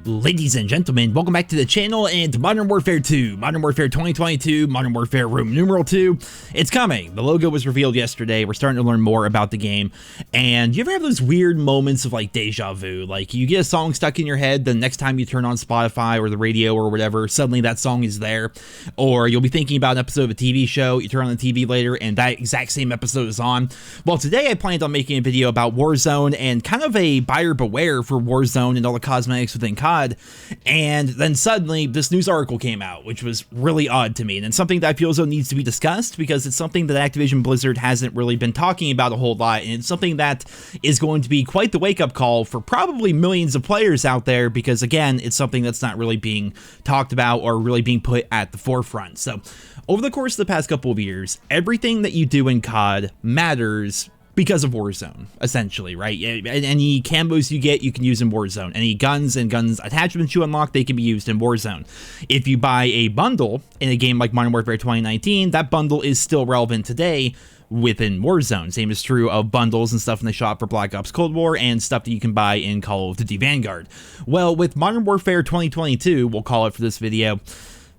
Ladies and gentlemen, welcome back to the channel and Modern Warfare 2, Modern Warfare 2022, Modern Warfare Room Numeral 2. It's coming. The logo was revealed yesterday. We're starting to learn more about the game. And you ever have those weird moments of like deja vu? Like you get a song stuck in your head, the next time you turn on Spotify or the radio or whatever, suddenly that song is there. Or you'll be thinking about an episode of a TV show, you turn on the TV later and that exact same episode is on. Well, today I planned on making a video about Warzone and kind of a buyer beware for Warzone and all the cosmetics within COD. And then suddenly this news article came out, which was really odd to me, and it's something that I feel as though needs to be discussed because it's something that Activision Blizzard hasn't really been talking about a whole lot, and it's something that is going to be quite the wake-up call for probably millions of players out there because, again, it's something that's not really being talked about or really being put at the forefront. So over the course of the past couple of years, everything that you do in COD matters because of Warzone, essentially, right? Any camos you get, you can use in Warzone. Any guns and guns attachments you unlock, they can be used in Warzone. If you buy a bundle in a game like Modern Warfare 2019, that bundle is still relevant today within Warzone. Same is true of bundles and stuff in the shop for Black Ops Cold War and stuff that you can buy in Call of Duty Vanguard. Well, with Modern Warfare 2022, we'll call it for this video,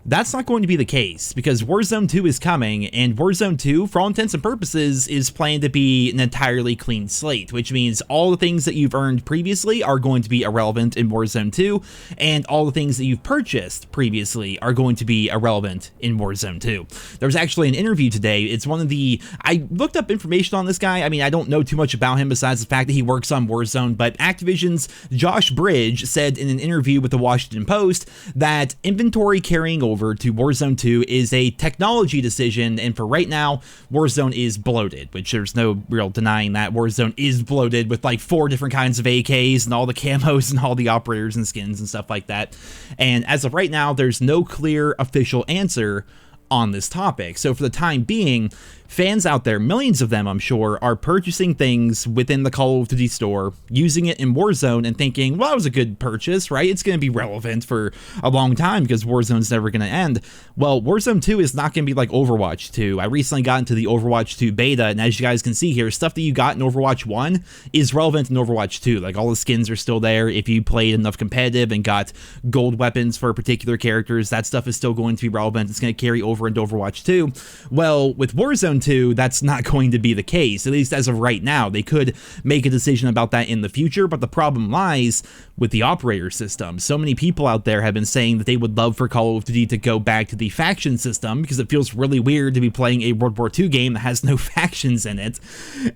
that's not going to be the case because Warzone 2 is coming, and Warzone 2, for all intents and purposes, is planned to be an entirely clean slate, which means all the things that you've earned previously are going to be irrelevant in Warzone 2, and all the things that you've purchased previously are going to be irrelevant in Warzone 2. There was actually an interview today. It's one of the... I looked up information on this guy. I mean, I don't know too much about him besides the fact that he works on Warzone, but Activision's Josh Bridge said in an interview with the Washington Post that inventory carrying over to Warzone 2 is a technology decision, and for right now, Warzone is bloated, which there's no real denying that. Warzone is bloated with like 4 different kinds of AKs and all the camos and all the operators and skins and stuff like that. And as of right now, there's no clear official answer on this topic. So for the time being, fans out there, millions of them I'm sure, are purchasing things within the Call of Duty store, using it in Warzone and thinking, well, that was a good purchase, right? It's going to be relevant for a long time because Warzone's never going to end. Well, Warzone 2 is not going to be like Overwatch 2. I recently got into the Overwatch 2 beta, and as you guys can see here, stuff that you got in Overwatch 1 is relevant in Overwatch 2. Like, all the skins are still there. If you played enough competitive and got gold weapons for particular characters, that stuff is still going to be relevant. It's going to carry over into Overwatch 2. Well, with Warzone 2, that's not going to be the case, at least as of right now. They could make a decision about that in the future, but the problem lies with the operator system. So many people out there have been saying that they would love for Call of Duty to go back to the faction system because it feels really weird to be playing a World War II game that has no factions in it,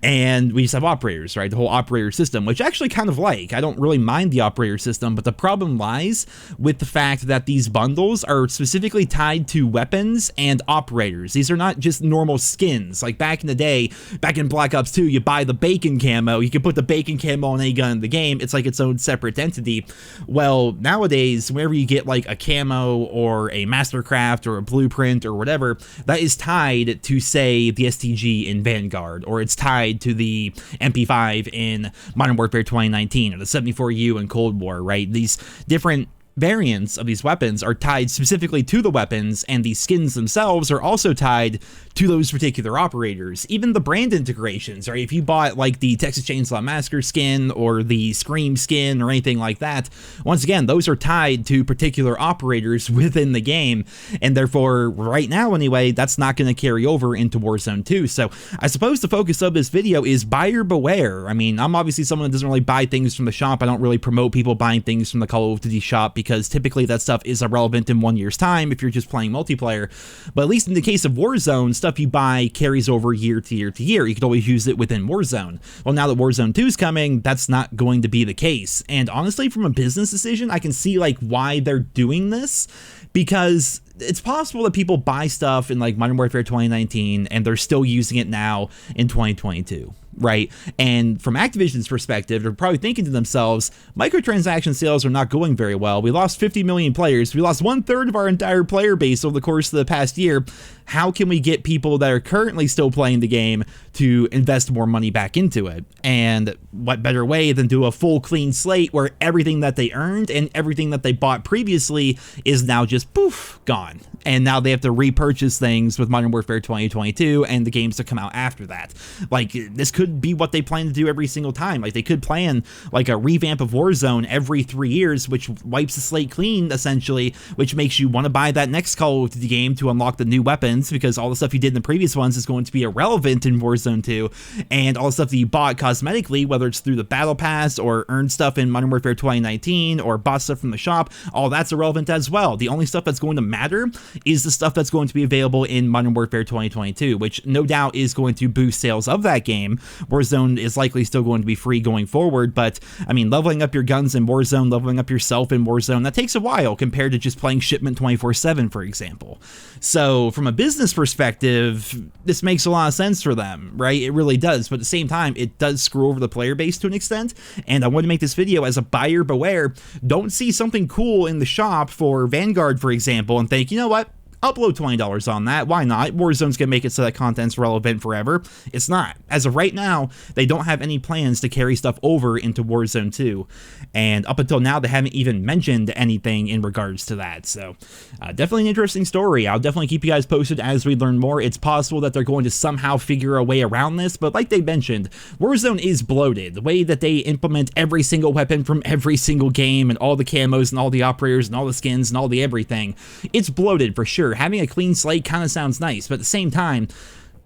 and we just have operators, right? The whole operator system, which I actually kind of like. I don't really mind the operator system, but the problem lies with the fact that these bundles are specifically tied to weapons and operators. These are not just normal skins. Like back in the day, back in Black Ops 2, you buy the bacon camo, you can put the bacon camo on any gun in the game, it's like its own separate entity. Well, nowadays, whenever you get like a camo or a mastercraft or a blueprint or whatever, that is tied to, say, the STG in Vanguard, or it's tied to the MP5 in Modern Warfare 2019, or the 74U in Cold War, right? These different variants of these weapons are tied specifically to the weapons, and the skins themselves are also tied to those particular operators. Even the brand integrations, right? If you bought like the Texas Chainsaw Massacre skin or the Scream skin or anything like that, once again, those are tied to particular operators within the game, and therefore, right now anyway, that's not going to carry over into Warzone 2. So I suppose the focus of this video is buyer beware. I mean, I'm obviously someone that doesn't really buy things from the shop. I don't really promote people buying things from the Call of Duty shop because typically that stuff is irrelevant in 1 year's time if you're just playing multiplayer. But at least in the case of Warzone, stuff you buy carries over year to year to year. You could always use it within Warzone. Well, now that Warzone 2 is coming, that's not going to be the case. And honestly, from a business decision, I can see like why they're doing this, because it's possible that people buy stuff in like Modern Warfare 2019 and they're still using it now in 2022. right? And from Activision's perspective, they're probably thinking to themselves, microtransaction sales are not going very well. We lost 50 million players. We lost 1/3 of our entire player base over the course of the past year. How can we get people that are currently still playing the game to invest more money back into it? And what better way than do a full clean slate where everything that they earned and everything that they bought previously is now just poof, gone. And now they have to repurchase things with Modern Warfare 2022 and the games that come out after that. Like, this could be what they plan to do every single time. Like, they could plan like a revamp of Warzone every 3 years, which wipes the slate clean, essentially, which makes you want to buy that next Call of Duty game to unlock the new weapons, because all the stuff you did in the previous ones is going to be irrelevant in Warzone 2, and all the stuff that you bought cosmetically, whether it's through the Battle Pass or earned stuff in Modern Warfare 2019 or bought stuff from the shop, all that's irrelevant as well. The only stuff that's going to matter is the stuff that's going to be available in Modern Warfare 2022, which no doubt is going to boost sales of that game. Warzone is likely still going to be free going forward, but I mean, leveling up your guns in Warzone, leveling up yourself in Warzone, that takes a while compared to just playing Shipment 24/7, for example. So from a business perspective, this makes a lot of sense for them, right? It really does, but at the same time, it does screw over the player base to an extent, and I want to make this video as a buyer beware. Don't see something cool in the shop for Vanguard, for example, and think, you know what? Upload $20 on that. Why not? Warzone's gonna make it so that content's relevant forever. It's not. As of right now, they don't have any plans to carry stuff over into Warzone 2. And up until now, they haven't even mentioned anything in regards to that. So definitely an interesting story. I'll definitely keep you guys posted as we learn more. It's possible that they're going to somehow figure a way around this, but like they mentioned, Warzone is bloated. The way that they implement every single weapon from every single game and all the camos and all the operators and all the skins and all the everything, it's bloated for sure. Having a clean slate kind of sounds nice, but at the same time,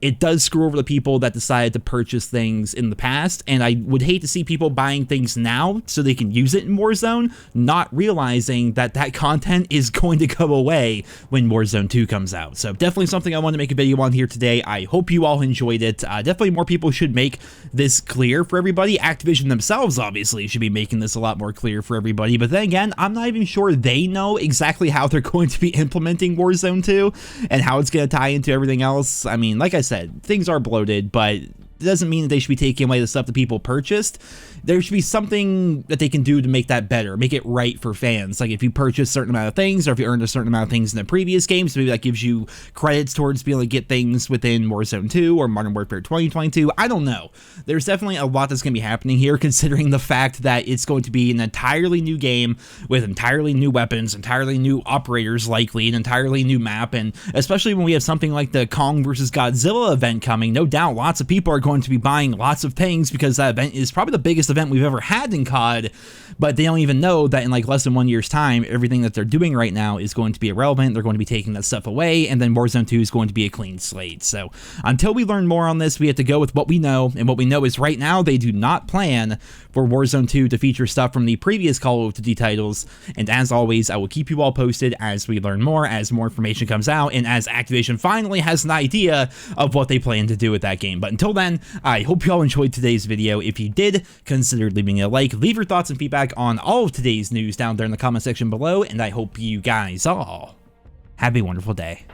it does screw over the people that decided to purchase things in the past, and I would hate to see people buying things now so they can use it in Warzone, not realizing that that content is going to go away when Warzone 2 comes out. So definitely something I wanted to make a video on here today. I hope you all enjoyed it. Definitely more people should make this clear for everybody. Activision themselves obviously should be making this a lot more clear for everybody, but then again, I'm not even sure they know exactly how they're going to be implementing Warzone 2 and how it's going to tie into everything else. I mean, like I said, things are bloated, but it doesn't mean that they should be taking away the stuff that people purchased. There should be something that they can do to make that better, make it right for fans. Like if you purchase a certain amount of things, or if you earned a certain amount of things in the previous games, maybe that gives you credits towards being able to get things within Warzone 2 or Modern Warfare 2022. I don't know. There's definitely a lot that's going to be happening here, considering the fact that it's going to be an entirely new game with entirely new weapons, entirely new operators, likely an entirely new map, and especially when we have something like the Kong vs. Godzilla event coming, no doubt lots of people are going to be buying lots of things because that event is probably the biggest event we've ever had in COD, but they don't even know that in like less than 1 year's time, everything that they're doing right now is going to be irrelevant. They're going to be taking that stuff away, and then Warzone 2 is going to be a clean slate. So until we learn more on this, we have to go with what we know, and what we know is right now they do not plan for Warzone 2 to feature stuff from the previous Call of Duty titles, and as always, I will keep you all posted as we learn more, as more information comes out, and as Activision finally has an idea of what they plan to do with that game. But until then, I hope you all enjoyed today's video. If you did, consider leaving a like, leave your thoughts and feedback on all of today's news down there in the comment section below, and I hope you guys all have a wonderful day.